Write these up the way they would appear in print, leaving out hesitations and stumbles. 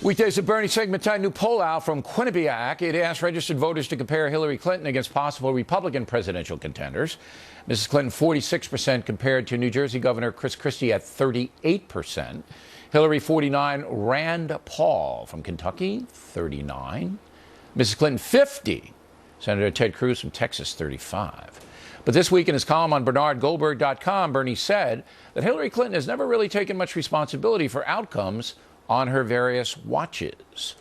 Weekdays at Bernie segment time. New poll out from Quinnipiac. It asked registered voters to compare Hillary Clinton against possible Republican presidential contenders. Mrs. Clinton, 46% compared to New Jersey Governor Chris Christie at 38%. Hillary, 49. Rand Paul from Kentucky, 39. Mrs. Clinton, 50. Senator Ted Cruz from Texas, 35. But this week in his column on BernardGoldberg.com, Bernie said that Hillary Clinton has never really taken much responsibility for outcomes on her various watches.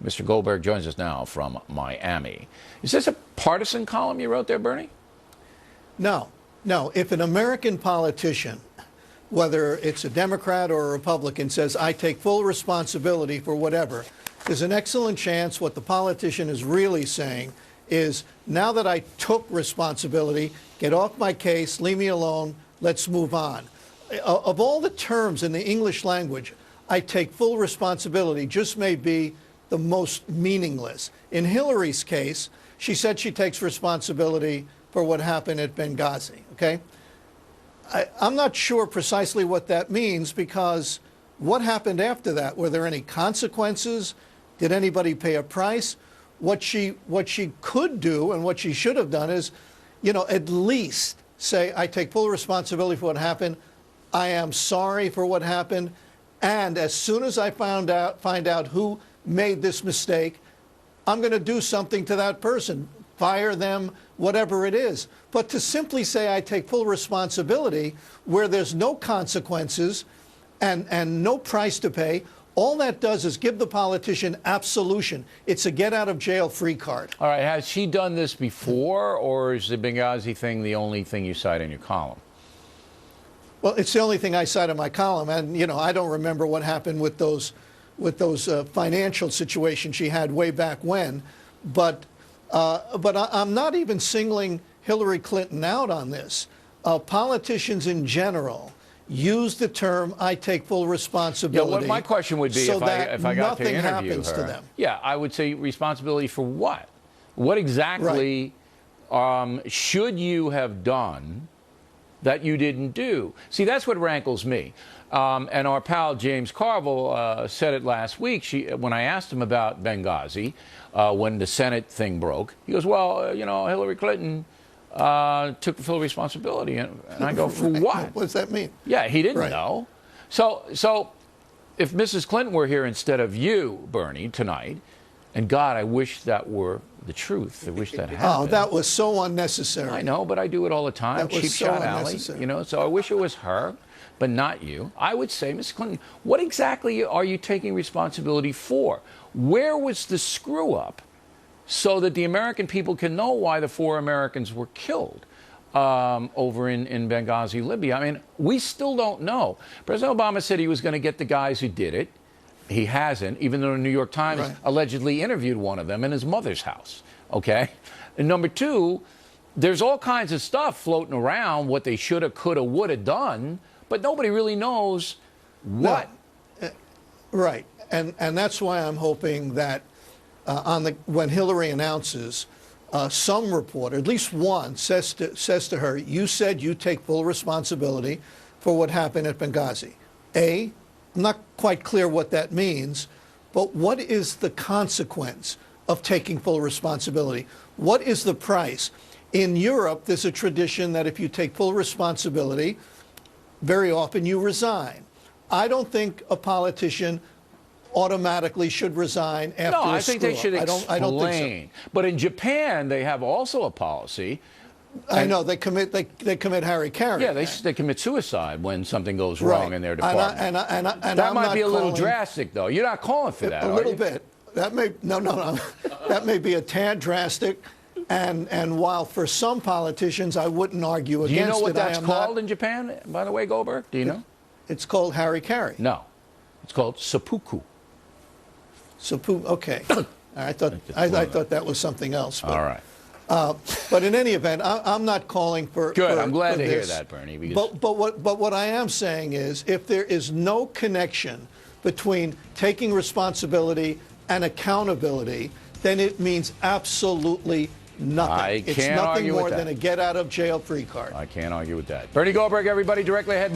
Mr. Goldberg joins us now from Miami. Is this a partisan column you wrote there, Bernie? No. If an American politician, whether it's a Democrat or a Republican, says, I take full responsibility for whatever, there's an excellent chance what the politician is really saying is, now that I took responsibility, get off my case, leave me alone, let's move on. Of all the terms in the English language, I take full responsibility just may be the most meaningless. In Hillary's case, she said she takes responsibility for what happened at Benghazi, okay? I'm not sure precisely what that means, because what happened after that? Were there any consequences? Did anybody pay a price? What she could do and what she should have done is, at least say, I take full responsibility for what happened. I am sorry for what happened. And as soon as I find out who made this mistake, I'm going to do something to that person, fire them, whatever it is. But to simply say I take full responsibility where there's no consequences and no price to pay, all that does is give the politician absolution. It's a get-out-of-jail-free card. All right. Has she done this before, or is the Benghazi thing the only thing you cite in your column? Well, it's the only thing I cite in my column, and I don't remember what happened with those financial situations she had way back when, but I'm not even singling Hillary Clinton out on this. Politicians in general use the term "I take full responsibility." Yeah, what my question would be, so if I got to interview happens her, to them. Yeah, I would say responsibility for what? What exactly should you have done that you didn't do? See, that's what rankles me. And our pal James Carville said it last week when I asked him about Benghazi, when the Senate thing broke. He goes, well, Hillary Clinton took full responsibility. And I go, for what? What does that mean? Yeah, he didn't know. So if Mrs. Clinton were here instead of you, Bernie, tonight, and God, I wish that were the truth. I wish that happened. Oh, that was so unnecessary. I know, but I do it all the time. That was Cheap so shot alley. So I wish it was her, but not you. I would say, Ms. Clinton, what exactly are you taking responsibility for? Where was the screw up so that the American people can know why the 4 Americans were killed over in Benghazi, Libya? I mean, we still don't know. President Obama said he was going to get the guys who did it. He hasn't, even though the New York Times allegedly interviewed one of them in his mother's house. Okay? And number 2, there's all kinds of stuff floating around, what they shoulda, coulda, woulda done, but nobody really knows what. No. Right. And that's why I'm hoping that when Hillary announces, some reporter, at least one, says to her, you said you take full responsibility for what happened at Benghazi. I'm not quite clear what that means, but what is the consequence of taking full responsibility? What is the price? In Europe, there's a tradition that if you take full responsibility, very often you resign. I don't think a politician automatically should resign after a screw-up. No, I think they should explain. I don't think so. But in Japan, they have also a policy. I know they commit hara-kiri. Yeah, they commit suicide when something goes wrong in their department. And that might be a little drastic, though. You're not calling for that, a little bit. That may no. That may be a tad drastic. And while for some politicians I wouldn't argue against it, do you know what that's called in Japan, by the way, Goldberg? Do you know? It's called hara-kiri. No, it's called seppuku. Okay. I thought that was something else. But, all right. But in any event, I'm not calling for. Good. I'm glad to hear that, Bernie. But what I am saying is, if there is no connection between taking responsibility and accountability, then it means absolutely nothing. It's nothing more than a get-out-of-jail-free card. I can't argue with that. Bernie Goldberg, everybody, directly ahead.